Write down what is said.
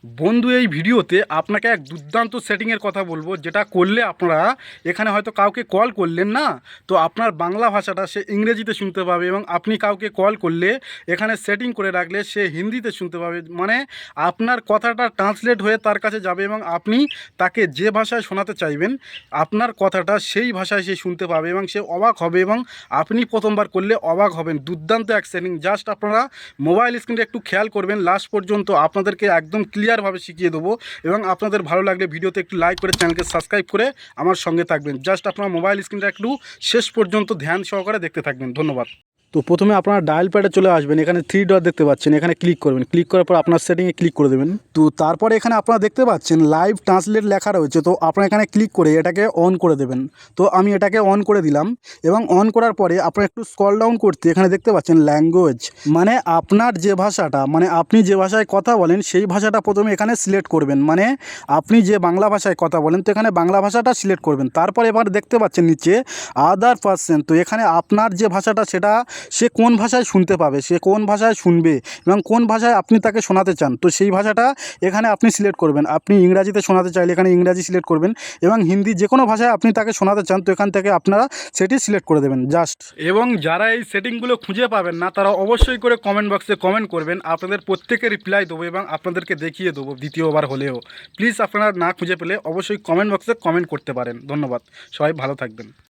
বন্ধু, এই ভিডিওতে আপনাকে এক দুর্দান্ত সেটিংয়ের কথা বলবো, যেটা করলে আপনারা এখানে হয়তো কাউকে কল করলেন না, তো আপনার বাংলা ভাষাটা সে ইংরেজিতে শুনতে পাবে, এবং আপনি কাউকে কল করলে এখানে সেটিং করে রাখলে সে হিন্দিতে শুনতে পাবে। মানে আপনার কথাটা ট্রান্সলেট হয়ে তার কাছে যাবে, এবং আপনি তাকে যে ভাষায় শোনাতে চাইবেন আপনার কথাটা সেই ভাষায় সে শুনতে পাবে, এবং সে অবাক হবে, এবং আপনি প্রথমবার করলে অবাক হবেন। দুর্দান্ত এক সেটিং, জাস্ট আপনারা মোবাইল স্ক্রিনটা একটু খেয়াল করবেন লাস্ট পর্যন্ত, আপনাদেরকে একদম ক্লিয়ারভাবে শিখিয়ে দেবো। এবং আপনাদের ভালো লাগলে ভিডিওতে একটু লাইক করে চ্যানেলকে সাবস্ক্রাইব করে আমার সঙ্গে থাকবেন। জাস্ট আপনার মোবাইল স্ক্রিনটা একটু শেষ পর্যন্ত ধ্যান সহকারে দেখতে থাকবেন। ধন্যবাদ। তো প্রথমে আপনারা ডায়াল প্যাডে চলে আসবেন, এখানে থ্রি ডট দেখতে পাচ্ছেন, এখানে ক্লিক করবেন। ক্লিক করার পর আপনার সেটিংয়ে ক্লিক করে দেবেন। তো তারপরে এখানে আপনারা দেখতে পাচ্ছেন লাইভ ট্রান্সলেট লেখা রয়েছে, তো আপনারা এখানে ক্লিক করে এটাকে অন করে দেবেন। তো আমি এটাকে অন করে দিলাম, এবং অন করার পরে আপনারা একটু স্ক্রল ডাউন করতে এখানে দেখতে পাচ্ছেন ল্যাঙ্গুয়েজ, মানে আপনার যে ভাষাটা, মানে আপনি যে ভাষায় কথা বলেন সেই ভাষাটা প্রথমে এখানে সিলেক্ট করবেন। মানে আপনি যে বাংলা ভাষায় কথা বলেন তো এখানে বাংলা ভাষাটা সিলেক্ট করবেন। তারপর এবার দেখতে পাচ্ছেন নিচে আদার পার্সন, তো এখানে আপনার যে ভাষাটা সেটা সে কোন ভাষায় শুনতে পাবে, সে কোন ভাষায় শুনবে এবং কোন ভাষায় আপনি তাকে শোনাতে চান, তো সেই ভাষাটা এখানে আপনি সিলেক্ট করবেন। আপনি ইংরাজিতে শোনাতে চাইলে এখানে ইংরাজি সিলেক্ট করবেন, এবং হিন্দি যে কোনো ভাষায় আপনি তাকে শোনাতে চান তো এখান থেকে আপনারা সেটি সিলেক্ট করে দেবেন জাস্ট। এবং যারা এই সেটিংগুলো খুঁজে পাবেন না তারা অবশ্যই করে কমেন্ট বক্সে কমেন্ট করবেন, আপনাদের প্রত্যেকে রিপ্লাই দেবো এবং আপনাদেরকে দেখিয়ে দেবো দ্বিতীয়বার হলেও। প্লিজ আপনারা না খুঁজে পেলে অবশ্যই কমেন্ট বক্সে কমেন্ট করতে পারেন। ধন্যবাদ, সবাই ভালো থাকবেন।